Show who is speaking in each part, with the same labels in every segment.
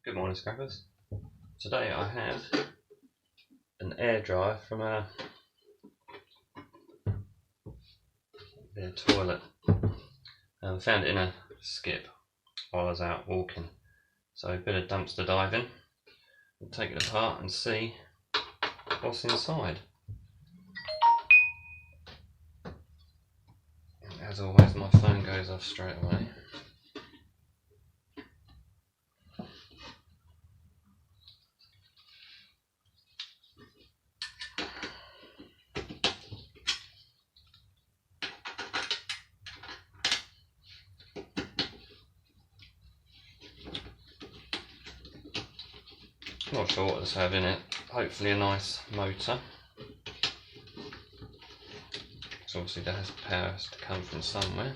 Speaker 1: Good morning, scrappers. Today I have an air dryer from a toilet. Found it in a skip while I was out walking. So a bit of dumpster diving. We'll take it apart and see what's inside. As always, my phone goes off straight away. Not sure what this have in it. Hopefully a nice motor. So obviously that has power to come from somewhere.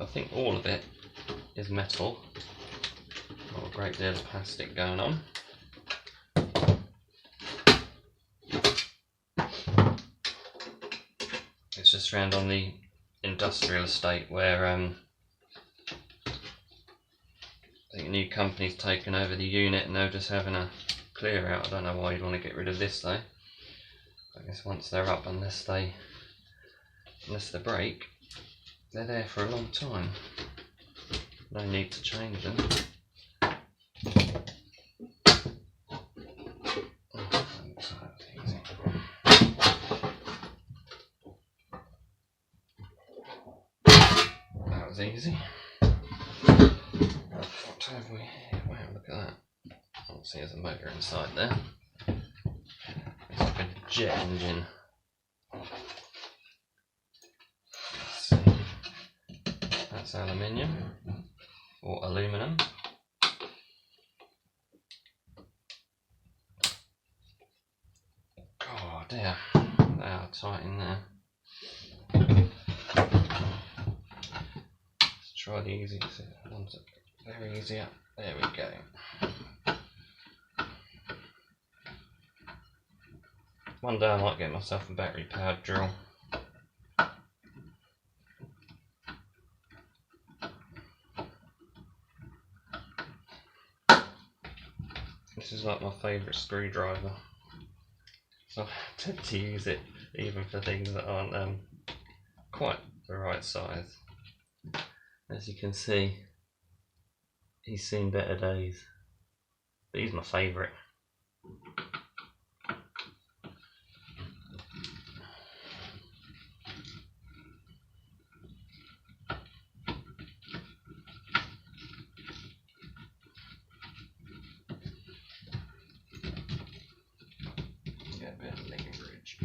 Speaker 1: I think all of it is metal. Not a great deal of plastic going on. It's just around on the industrial estate where I think a new company's taken over the unit and they're just having a clear out. I don't know why you'd want to get rid of this though. I guess once they're up, unless they break, they're there for a long time. No need to change them. That was easy. What have we here? Wow, look at that. Obviously there's a motor inside there. It's like a jet engine. Let's see. That's aluminium or aluminum. Oh dear, they are tight in there. Let's try the easiest ones. Very easy up. There we go. One day I might get myself a battery powered drill. This is like my favourite screwdriver. So I tend to use it even for things that aren't quite the right size. As you can see, he's seen better days, but he's my favourite. Get a bit of leverage.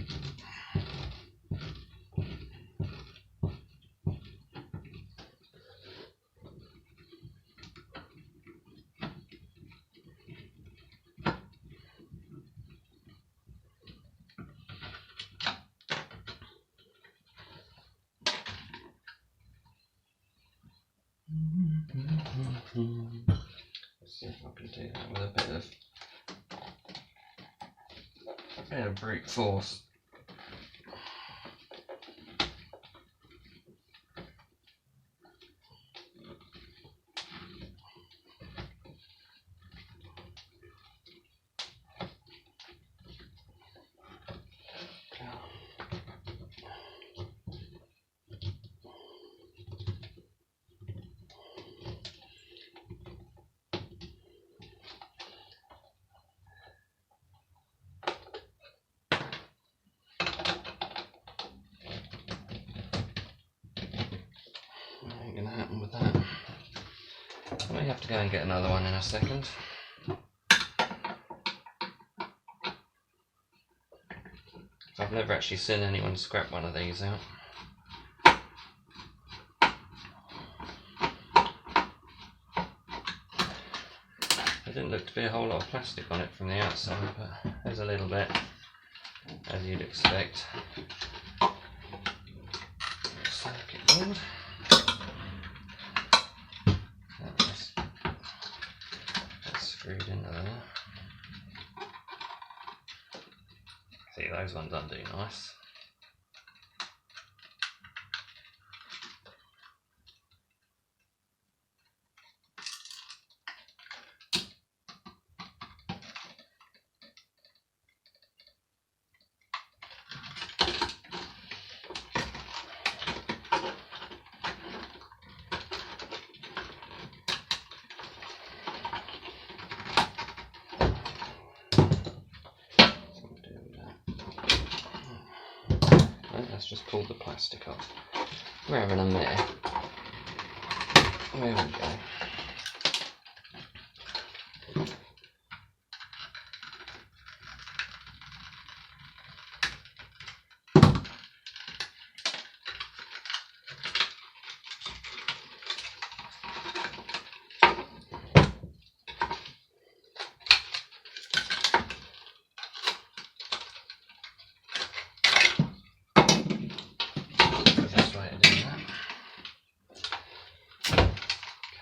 Speaker 1: Let's see if I can do that with a bit of brute force. Ain't gonna happen with that. I may have to go and get another one in a second. I've never actually seen anyone scrap one of these out. There didn't look to be a whole lot of plastic on it from the outside, but there's a little bit, as you'd expect. Circuit board. That's screwed into there. See, those ones undo nice. Let's just pull the plastic off. We're having a mare. There we go.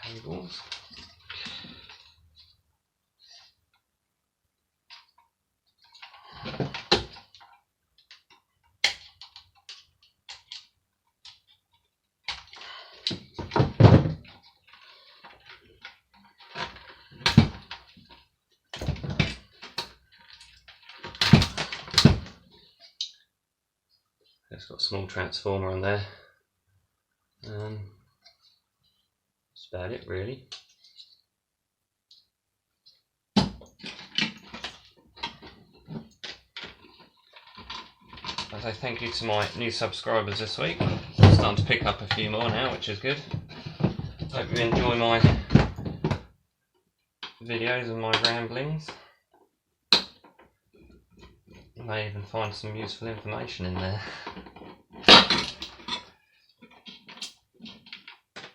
Speaker 1: Cables. It's got a small transformer on there. That's about it really. I say thank you to my new subscribers this week. I'm starting to pick up a few more now, which is good. Hope you enjoy my videos and my ramblings. You may even find some useful information in there.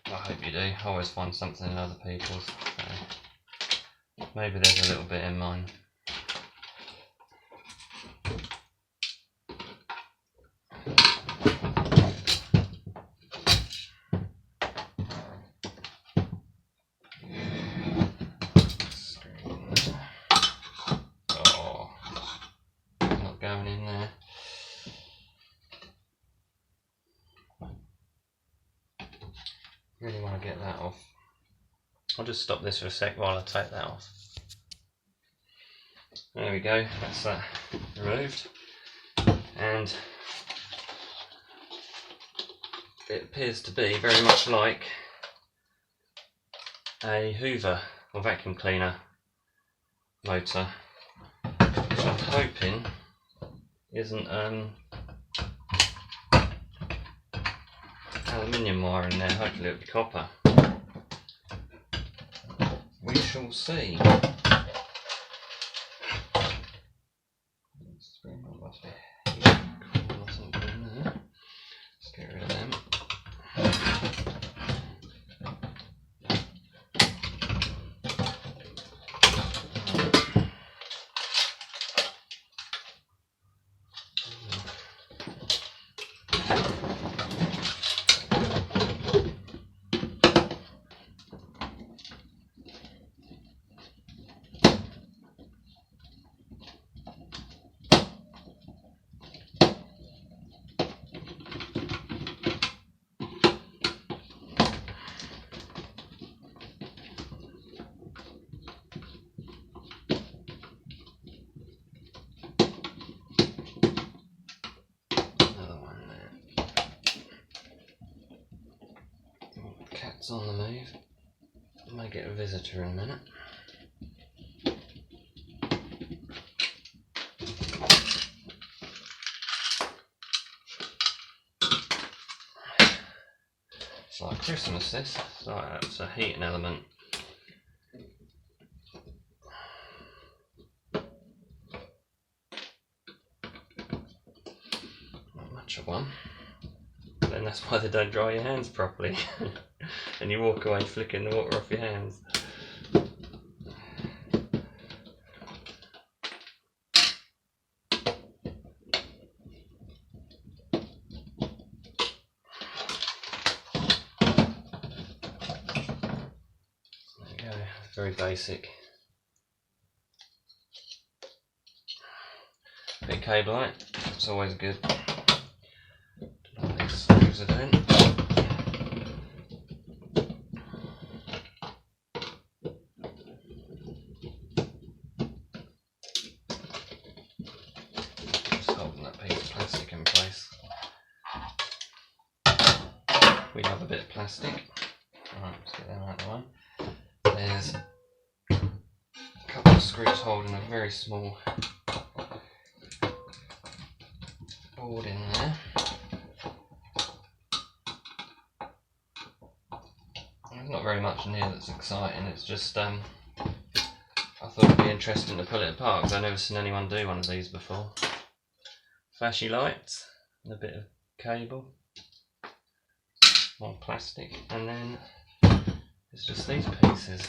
Speaker 1: I hope you do. I always find something in other people's. So maybe there's a little bit in mine. Oh, not going in there. Really want to get that off. I'll just stop this for a sec while I take that off. There we go, that's that removed. And it appears to be very much like a Hoover or vacuum cleaner motor, which I'm hoping isn't aluminium wire in there. Hopefully it'll be copper. We shall see. Let's get rid of them. Cat's on the move. I may get a visitor in a minute. It's like Christmas this. It's like it's a heating element. Not much of one. And that's why they don't dry your hands properly. And you walk away flicking the water off your hands. There we go, very basic. Bit of cable light, it's always good. These screws are doing. We have a bit of plastic. Alright, let's get them out of the way. There's a couple of screws holding a very small board in there. there's not very much in here that's exciting. It's just I thought it'd be interesting to pull it apart because I've never seen anyone do one of these before. Flashy lights and a bit of cable, more plastic, and then it's just these pieces. Is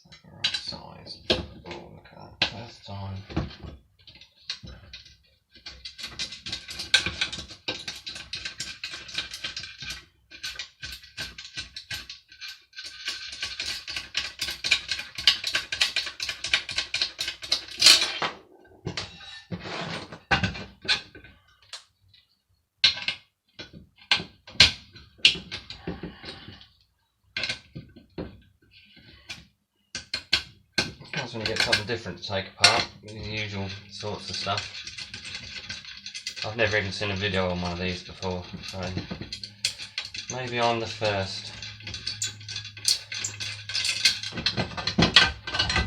Speaker 1: that the right size? Oh, look at that. First time. When you get something different to take apart, the usual sorts of stuff. I've never even seen a video on one of these before, so maybe I'm the first.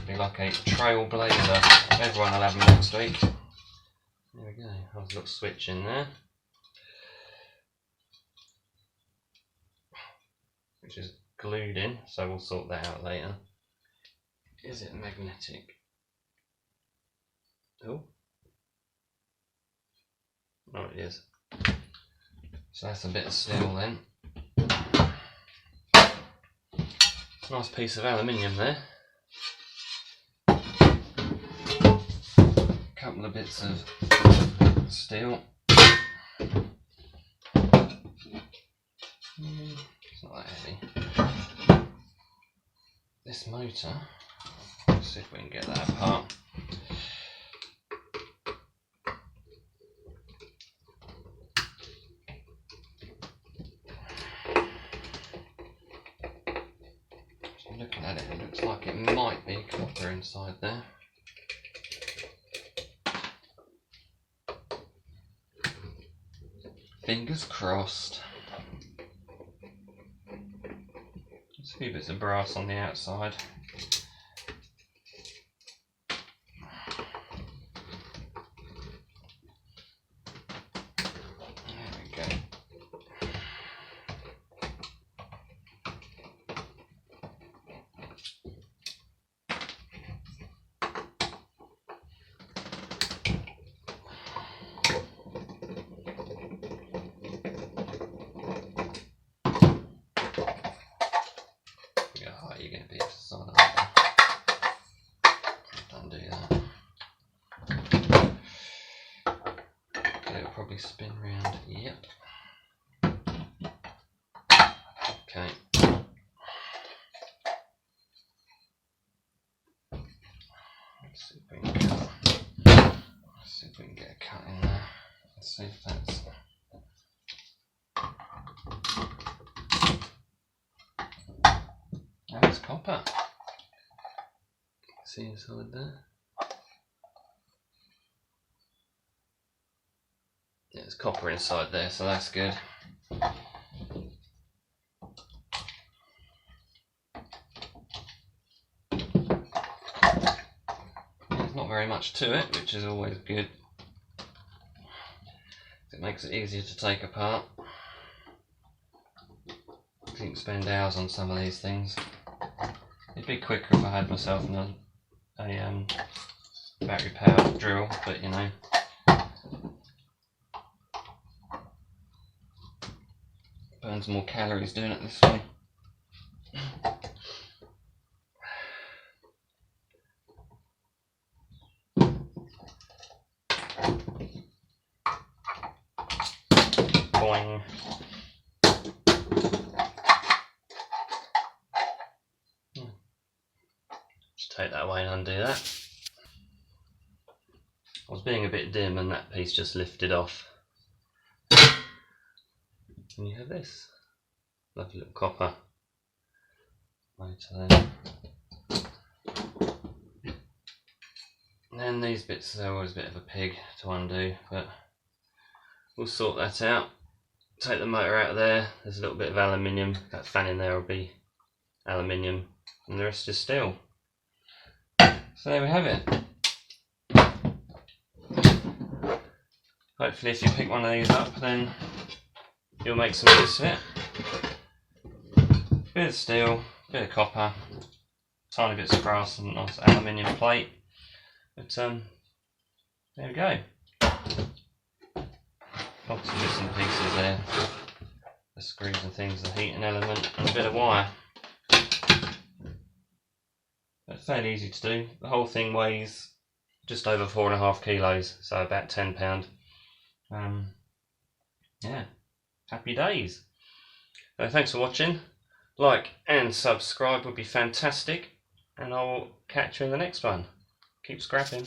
Speaker 1: Be like a trailblazer. Everyone will have them next week. There we go. There's a little switch in there, which is glued in, so we'll sort that out later. Is it magnetic? Oh. Oh, it is. So that's a bit of steel then. Nice piece of aluminium there. Couple of bits of steel. It's not that heavy. This motor. Let's see if we can get that apart. Just looking at it, it looks like it might be copper inside there. Fingers crossed. There's a few bits of brass on the outside. You're going to be able to sign up. Don't do that. Okay, it'll probably spin round. Yep. Okay. Let's see if we can cut. Let's see if we can get a cut in there. Let's see if that's. Oh, it's copper. See inside there? Yeah, there's copper inside there, so that's good. There's not very much to it, which is always good. It makes it easier to take apart. You can spend hours on some of these things. It'd be quicker if I had myself a battery powered drill, but you know. Burns more calories doing it this way. Boing. Take that away and undo that. I was being a bit dim and that piece just lifted off. And you have this lovely little copper motor there. And then these bits are always a bit of a pig to undo, but we'll sort that out. Take the motor out of there. There's a little bit of aluminium. That fan in there will be aluminium, and the rest is steel. So there we have it. Hopefully if you pick one of these up then you'll make some use of it. Bit of steel, bit of copper, tiny bits of brass and nice aluminium plate. But there we go. Lots of bits and pieces there. The screws and things, the heating element, and a bit of wire. But fairly easy to do. The whole thing weighs just over 4.5 kilos, so about £10. Yeah, happy days. So thanks for watching. Like and subscribe would be fantastic, and I'll catch you in the next one. Keep scrapping.